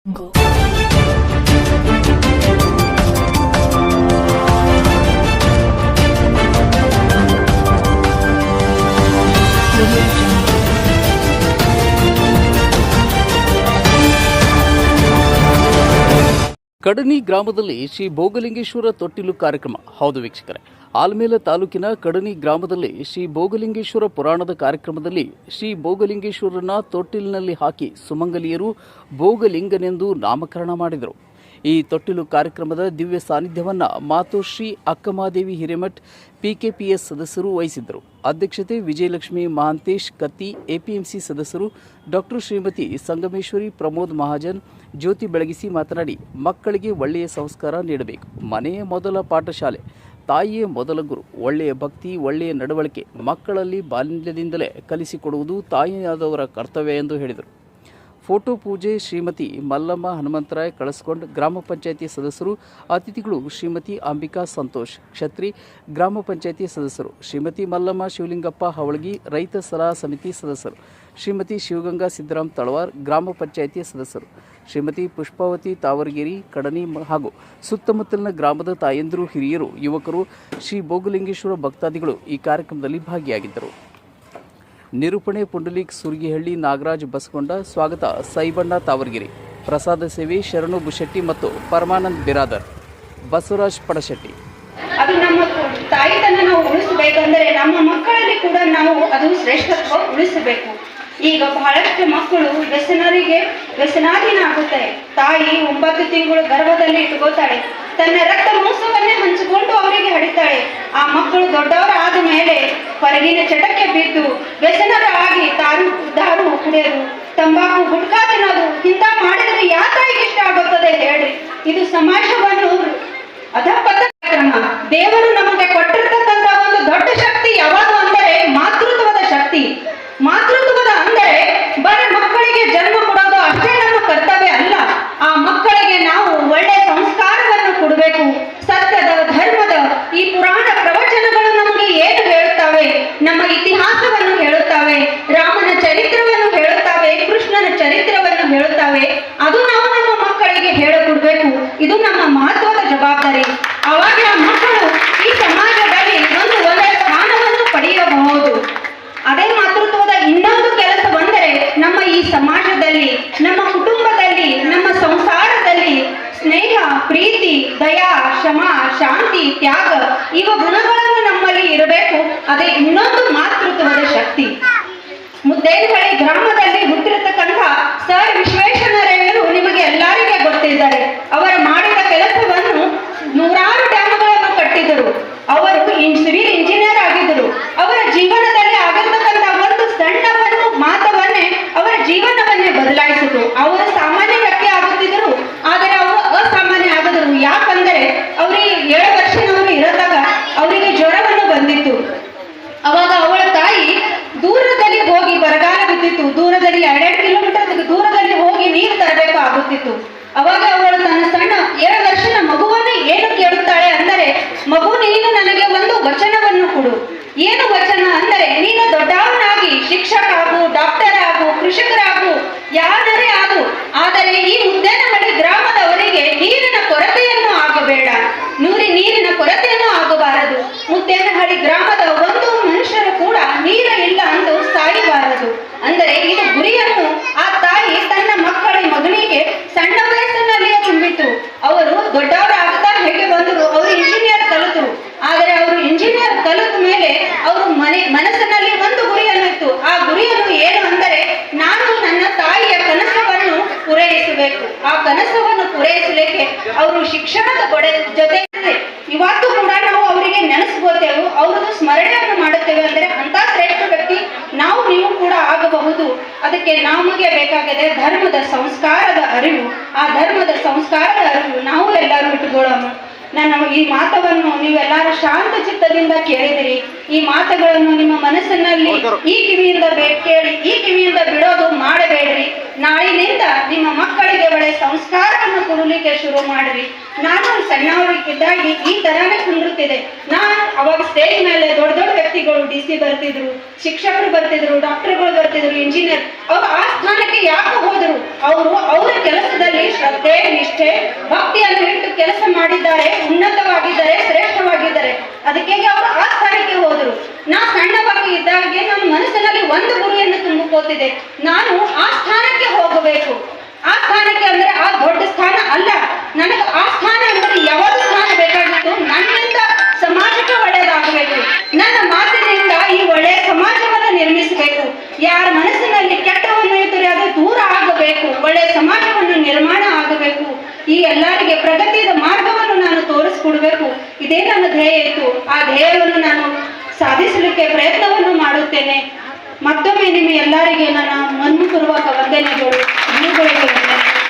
Go. ಕಡನಿ ಗ್ರಾಮದಲ್ಲಿ ಶ್ರೀ ಭೋಗಲಿಂಗೇಶ್ವರ ತೊಟ್ಟಿಲು ಕಾರ್ಯಕ್ರಮ. ಹೌದು ವೀಕ್ಷಕರೇ, ಆಲ್ಮೇಲ ತಾಲೂಕಿನ ಕಡನಿ ಗ್ರಾಮದಲ್ಲಿ ಶ್ರೀ ಭೋಗಲಿಂಗೇಶ್ವರ ಪುರಾಣದ ಕಾರ್ಯಕ್ರಮದಲ್ಲಿ ಶ್ರೀ ಭೋಗಲಿಂಗೇಶ್ವರನ ತೊಟ್ಟಿಲಿನಲ್ಲಿ ಹಾಕಿ ಸುಮಂಗಲಿಯರು ಭೋಗಲಿಂಗನೆಂದು ನಾಮಕರಣ ಮಾಡಿದರು. ಈ ತೊಟ್ಟಿಲು ಕಾರ್ಯಕ್ರಮದ ದಿವ್ಯ ಸಾನ್ನಿಧ್ಯವನ್ನ ಮಾತೋಶ್ರೀ ಅಕ್ಕಮಾದೇವಿ ಹಿರೇಮಠ್ ಪಿಕೆಪಿಎಸ್ ಸದಸ್ಯರು ವಹಿಸಿದ್ದರು. ಅಧ್ಯಕ್ಷತೆ ವಿಜಯಲಕ್ಷ್ಮಿ ಮಹಾಂತೇಶ್ ಕತ್ತಿ, ಎಪಿಎಂಸಿ ಸದಸ್ಯರು ಡಾಕ್ಟರ್ ಶ್ರೀಮತಿ ಸಂಗಮೇಶ್ವರಿ ಪ್ರಮೋದ್ ಮಹಾಜನ್ ಜ್ಯೋತಿ ಬೆಳಗಿಸಿ ಮಾತನಾಡಿ, ಮಕ್ಕಳಿಗೆ ಒಳ್ಳೆಯ ಸಂಸ್ಕಾರ ನೀಡಬೇಕು. ಮನೆಯ ಮೊದಲ ಪಾಠಶಾಲೆ, ತಾಯಿಯೇ ಮೊದಲ ಗುರು. ಒಳ್ಳೆಯ ಭಕ್ತಿ, ಒಳ್ಳೆಯ ನಡವಳಿಕೆ ಮಕ್ಕಳಲ್ಲಿ ಬಾಲ್ಯದಿಂದಲೇ ಕಲಿಸಿಕೊಡುವುದು ತಾಯಿಯಾದವರ ಕರ್ತವ್ಯ ಎಂದು ಹೇಳಿದರು. ಫೋಟೋ ಪೂಜೆ ಶ್ರೀಮತಿ ಮಲ್ಲಮ್ಮ ಹನುಮಂತರಾಯ್ ಕಳಸ್ಕೊಂಡ್, ಗ್ರಾಮ ಪಂಚಾಯಿತಿ ಸದಸ್ಯರು. ಅತಿಥಿಗಳು ಶ್ರೀಮತಿ ಅಂಬಿಕಾ ಸಂತೋಷ್ ಕ್ಷತ್ರಿ, ಗ್ರಾಮ ಪಂಚಾಯಿತಿ ಸದಸ್ಯರು. ಶ್ರೀಮತಿ ಮಲ್ಲಮ್ಮ ಶಿವಲಿಂಗಪ್ಪ ಹವಳಗಿ, ರೈತ ಸಲಹಾ ಸಮಿತಿ ಸದಸ್ಯರು. ಶ್ರೀಮತಿ ಶಿವಗಂಗಾ ಸಿದ್ದರಾಮ್ ತಳವಾರ್, ಗ್ರಾಮ ಪಂಚಾಯಿತಿ ಸದಸ್ಯರು. ಶ್ರೀಮತಿ ಪುಷ್ಪಾವತಿ ತಾವರಗೇರಿ, ಕಡನಿ ಹಾಗೂ ಸುತ್ತಮುತ್ತಲಿನ ಗ್ರಾಮದ ತಾಯಂದಿರು, ಹಿರಿಯರು, ಯುವಕರು, ಶ್ರೀ ಭೋಗಲಿಂಗೇಶ್ವರ ಭಕ್ತಾದಿಗಳು ಈ ಕಾರ್ಯಕ್ರಮದಲ್ಲಿ ಭಾಗಿಯಾಗಿದ್ದರು. ನಿರೂಪಣೆ ಪುಂಡಲೀಕ್ ಸುರ್ಗಿಹಳ್ಳಿ, ನಾಗರಾಜ್ ಬಸಕೊಂಡ, ಸ್ವಾಗತ ಸೈಬಣ್ಣ ತಾವರಗಿರಿ, ಪ್ರಸಾದ ಸೇವೆ ಶರಣು ಬುಶೆಟ್ಟಿ ಮತ್ತು ಪರಮಾನಂದ್ ಬಿರಾದರ್, ಬಸವರಾಜ್ ಪಡಶೆಟ್ಟಿ. ಅದು ನಮ್ಮ ತಾಯಿತನ ನಾವು ಉಳಿಸಬೇಕಂದ್ರೆ ನಮ್ಮ ಮಕ್ಕಳಲ್ಲಿ ಕೂಡ ನಾವು ಅದು ಶ್ರೇಷ್ಠತ್ವ ಉಳಿಸಬೇಕು. ಈಗ ಬಹಳಷ್ಟು ಮಕ್ಕಳು ವ್ಯಸನಾಧೀನ ಆಗುತ್ತಾರೆ. ತಾಯಿ 9 ತಿಂಗಳು ಗರ್ಭದಲ್ಲಿ ಇಟ್ಕೋತಾಳೆ, ತನ್ನ ರಕ್ತ ಮಾಂಸವನ್ನೇ ಹಂಚಿಕೊಂಡು ಅವರಿಗೆ ಹಡಿತಾಳೆ. ಆ ಮಕ್ಕಳು ದೊಡ್ಡವರಾದ ಮೇಲೆ ಹೊರಗಿನ ಚಟಕ್ಕೆ ಬಿದ್ದು ವ್ಯಸನರಾಗಿ ದಾರು ಕುಡಿಯೋದು, ತಂಬಾಕು, ಗುಟ್ಕಾ ತಿನ್ನೋದು, ಇಂಥ ಮಾಡಿದರೆ ಯಾವ ತಾಯಿಗೆ ಇಷ್ಟ ಆಗುತ್ತದೆ ಹೇಳ್ರಿ? ಇದು ಸಮಾಜವನ್ನು ಅಧಪತ ಕ್ರಮ. ದೇವರು ನಮಗೆ ಕೊಟ್ಟಿರ್ತಕ್ಕಂಥ ಒಂದು ದೊಡ್ಡ ಶಕ್ತಿ ಯಾವುದು ಅಂದರೆ ಮಾತೃತ್ವದ ಶಕ್ತಿ. ಮಾತೃತ್ವದ ಅಂದರೆ ಬರೀ ಮಕ್ಕಳಿಗೆ ಜನ್ಮ ಕೊಡೋದು ಅಷ್ಟೇ ನಮ್ಮ ಕರ್ತವ್ಯ ಅಲ್ಲ. ಆ ಮಕ್ಕಳಿಗೆ ನಾವು ಒಳ್ಳೆಯ ಸಂಸ್ಕಾರವನ್ನು ಕೊಡಬೇಕು. ಸತ್ಯದ, ಧರ್ಮದ ಈ ಪುರಾಣ ಪ್ರವಚನಗಳು ನಮಗೆ ಏನು ಹೇಳುತ್ತವೆ? ನಮ್ಮ ಇತಿಹಾಸವನ್ನು ಹೇಳುತ್ತವೆ, ರಾಮನ ಚರಿತ್ರವನ್ನು ಹೇಳುತ್ತವೆ, ಕೃಷ್ಣನ ಚರಿತ್ರವನ್ನು ಹೇಳುತ್ತವೆ. ಅದು ನಾವು ನಮ್ಮ ಮಕ್ಕಳಿಗೆ ಹೇಳಿಕೊಡ್ಬೇಕು. ಇದು ನಮ್ಮ ಮಹತ್ವದ ಜವಾಬ್ದಾರಿ. ಅವಾಗ ಮಕ್ಕಳು ಈ ಸಮಾಜದಲ್ಲಿ ಒಂದು ಒಳ್ಳೆಯ ಸ್ಥಾನವನ್ನು ಪಡೆಯಬಹುದು. ಅದೇ ಮಾತೃತ್ವದ ಇನ್ನೊಂದು ಕೆಲಸವೆಂದರೆ ನಮ್ಮ ಈ ಸಮಾಜದಲ್ಲಿ, ನಮ್ಮ ಕುಟುಂಬದಲ್ಲಿ, ನಮ್ಮ ಸಂಸಾರದಲ್ಲಿ ಸ್ನೇಹ, ಪ್ರೀತಿ, ದಯಾ, ಕ್ಷಮ, ಶಾಂತಿ, ತ್ಯಾಗ ಇವ ಗುಣಗಳನ್ನು ನಮ್ಮಲ್ಲಿ ಇರಬೇಕು. ಅದೇ ಇನ್ನೊಂದು ಮಾತೃತ್ವದ ಶಕ್ತಿ. ಮುದ್ದೇನಹಳ್ಳಿ ಗ್ರಾಮದಲ್ಲಿ ಹುಟ್ಟಿರತಕ್ಕಂಥ ಸರ್ ವಿಶ್ವೇಶ್ವರಯ್ಯರು ನಿಮಗೆ ಎಲ್ಲರಿಗೆ ಗೊತ್ತಿದ್ದಾರೆ. ಅವರು ಮಾಡಿದ ಕೆಲಸವನ್ನು ನೂರಾರು ಡ್ಯಾಮ್ಗಳನ್ನು ಕಟ್ಟಿದರು. ಅವರು ಸಿವಿಲ್ ಇಂಜಿನಿಯರ್ ಆಗಿದ್ದರು. ಅವರ ಜೀವನದಲ್ಲಿ ಆಗಿರ್ತಕ್ಕಂಥ ಒಂದು ಸಣ್ಣ ಒಂದು ಮಾತವನ್ನೇ ಅವರ ಜೀವನವನ್ನೇ ಬದಲಾಯಿಸಿತು. ಅವರು ಸಾಮಾನ್ಯ ವ್ಯಕ್ತಿ ಆಗುತ್ತಿದ್ದರು, ಆದರೆ ಅವರು ಅಸಾಮಾನ್ಯ ಆಗಿದ್ರು. ಯಾಕಂದರೆ ಅವರಿಗೆ 7 ವರ್ಷದವರು ಇರದಾಗ ಅವರಿಗೆ ಜ್ವರವನ್ನು ಬಂದಿತ್ತು. ಅವಾಗ ಅವಳ ತಾಯಿ ದೂರದಲ್ಲಿ ಹೋಗಿ, ಬರಗಾಲ ಬಿದ್ದಿತ್ತು, ದೂರದಲ್ಲಿ 2 ಕಿಲೋಮೀಟರ್ ದೂರದಲ್ಲಿ ಹೋಗಿ ನೀರು ತರಬೇಕು ಆಗುತ್ತಿತ್ತು. ಅವಾಗ ಅವಳು ತನ್ನ ಸಣ್ಣ 7 ವರ್ಷದ ಮಗುವನ್ನು ಏನು ಕೇಳುತ್ತಾಳೆ ಅಂದರೆ, ಮಗು ನೀನು ನನಗೆ ಒಂದು ವಚನವನ್ನು ಕೊಡು. ಏನು ವಚನ ಅಂದರೆ, ನೀನು ದೊಡ್ಡವನಾಗಿ ಶಿಕ್ಷಕ ಆಗು, ಡಾಕ್ಟರ್ ಆಗು, ಕೃಷಿಕರಾಗು, ಯಾರೇ ಆಗು, ಆದರೆ ಈ ಮುದ್ದೇನಹಳ್ಳಿ ಗ್ರಾಮದವರಿಗೆ ನೀರಿನ ಕೊರತೆಯನ್ನು ಆಗಬೇಡ, ನೀರಿನ ಕೊರತೆಯನ್ನು ಆಗಬಾರದು. ಮುದ್ದೇನಹಳ್ಳಿ ಗ್ರಾಮದ ಒಂದು ಮನುಷ್ಯರು ಕೂಡ ನೀರು ಇಲ್ಲ ಎಂದು ಸಾಯಬಾರದು. ಅಂದರೆ ಇದು ಗುರಿಯನ್ನು ಆ ತಾಯಿ ತನ್ನ ಮಗನಿಗೆ ಸಣ್ಣ ವಯಸ್ಸಿನಲ್ಲಿಯೇ ತುಂಬಿತು. ಅವರು ದೊಡ್ಡವರಾಗ್ತಾ ಹೇಗೆ ಬಂದರು, ಅವರು ಇಂಜಿನಿಯರ್ ಕಲಿತರು. ಆದರೆ ಅವರು ಇಂಜಿನಿಯರ್ ಕಲಿತ ಮೇಲೆ ಅವರು ಮನಸ್ಸಿನಲ್ಲಿ ಒಂದು ಗುರಿಯನ್ನು ಇತ್ತು. ಆ ಗುರಿಯನ್ನು ಏನು ಅಂದರೆ, ನಾನು ನನ್ನ ತಾಯಿಯ ಕನಸವನ್ನು ಪೂರೈಸಬೇಕು. ಆ ಕನಸವನ್ನು ಪೂರೈಸಲಿಕ್ಕೆ ಅವರು ಶಿಕ್ಷಣದ ಜೊತೆ ಇವತ್ತು ಕೂಡ ನಾವು ಅವರಿಗೆ ನೆನೆಸ್ಕೋತೇವೆ, ಅವ್ರದ್ದು ಸ್ಮರಣೆಯನ್ನು ಮಾಡುತ್ತೇವೆ. ಅಂದರೆ ಅಂತ ಶ್ರೇಷ್ಠ ವ್ಯಕ್ತಿ ನಾವು ನೀವು ಕೂಡ ಆಗಬಹುದು. ಅದಕ್ಕೆ ನಮಗೆ ಬೇಕಾಗಿದೆ ಧರ್ಮದ ಸಂಸ್ಕಾರದ ಅರಿವು. ಆ ಧರ್ಮದ ಸಂಸ್ಕಾರದ ಅರಿವು ನಾವು ಎಲ್ಲರೂ ಇಟ್ಟುಕೊಳ್ಳೋಣ. ನಾನು ಈ ಮಾತವನ್ನು ನೀವೆಲ್ಲರೂ ಶಾಂತ ಚಿತ್ತದಿಂದ ಕೇಳಿದಿರಿ. ಈ ಮಾತುಗಳನ್ನು ನಿಮ್ಮ ಮನಸ್ಸಿನಲ್ಲಿ ಈ ಕಿವಿಯಿಂದ ಕೇಳಿ, ಈ ಕಿವಿಯಿಂದ ಬಿಡೋದು ಮಾಡಬೇಡ್ರಿ. ನಾಳಿನಿಂದ ನಿಮ್ಮ ಮಕ್ಕಳಿಗೆ ಒಳ್ಳೆ ಸಂಸ್ಕಾರವನ್ನು ಕೊಡಲಿಕ್ಕೆ ಶುರು ಮಾಡಿರಿ. ನಾನು ಸಣ್ಣವರಿಗಿದ್ದಾಗ ಈ ತರಾನೇ ಕುಂದಿರುತ್ತಿದೆ. ನಾನು ಅವಾಗ ಸ್ಟೇಜ್ ಮೇಲೆ ದೊಡ್ಡ ವ್ಯಕ್ತಿಗಳು, DC ಬರ್ತಿದ್ರು, ಶಿಕ್ಷಕರು ಬರ್ತಿದ್ರು, ಡಾಕ್ಟರ್ಗಳು ಬರ್ತಿದ್ರು, ಇಂಜಿನಿಯರ್. ಅವ್ರು ಆ ಸ್ಥಾನಕ್ಕೆ ಯಾಕೆ ಹೋದರು? ಅವರ ಕೆಲಸದಲ್ಲಿ ಮೇಲೆ ಭಕ್ತಿಯನ್ನು ಇಟ್ಟು ಕೆಲಸ ಮಾಡಿದ್ದಾರೆ, ಉನ್ನತವಾಗಿದ್ದಾರೆ, ಶ್ರೇಷ್ಠವಾಗಿದ್ದಾರೆ. ಅದಕ್ಕೆ ಅವರು ಆ ಸ್ಥಾನಕ್ಕೆ ಹೋದರು. ನಾ ಸಣ್ಣವಾಗಿ ಇದ್ದಾಗೆ ನನ್ನ ಮನಸ್ಸಿನಲ್ಲಿ ಒಂದು ಗುರಿಯನ್ನು ತುಂಬಿಕೋತಿದೆ, ನಾನು ಆ ಸ್ಥಾನಕ್ಕೆ ಹೋಗಬೇಕು. ಆ ಸ್ಥಾನಕ್ಕೆ ಅಂದ್ರೆ ಆ ದೊಡ್ಡ ಸ್ಥಾನ ಅಲ್ಲ, ನನಗೆ ಆ ಸ್ಥಾನ ಅಂದ್ರೆ ಯಾವುದು ಸ್ಥಾನ ಬೇಕಾಗಿತ್ತು, ನನ್ನಿಂದ ಸಮಾಜಕ್ಕೆ ಒಳ್ಳೆಯದಾಗಬೇಕು, ನನ್ನ ಮಾತಿನಿಂದ ಈ ಒಳ್ಳೆಯ ಸಮಾಜವನ್ನು ನಿರ್ಮಿಸಬೇಕು. ಯಾರ ಮನಸ್ಸಿನಲ್ಲಿ ಕೆಟ್ಟವನ್ನು ಇದ್ದರೆ ಅದು ದೂರ ಆಗಬೇಕು, ಒಳ್ಳೆಯ ಸಮಾಜವನ್ನು ನಿರ್ಮಾಣ ಆಗಬೇಕು. ಈ ಎಲ್ಲರಿಗೆ ಪ್ರಗತಿಯ ಮಾರ್ಗವನ್ನು ನಾನು ತೋರಿಸ್ಕೊಡ್ಬೇಕು. ಇದೇ ನನ್ನ ಧ್ಯೇಯ ಇತ್ತು. ಆ ಧ್ಯೇಯವನ್ನು ನಾನು ಸಾಧಿಸಲಿಕ್ಕೆ ಪ್ರಯತ್ನವನ್ನು ಮಾಡುತ್ತೇನೆ. ಮತ್ತೊಮ್ಮೆ ನಿಮ್ಮ ಎಲ್ಲರಿಗೆ ನನ್ನ ಮನಪೂರ್ವಕ ವಂದನೆಗಳು.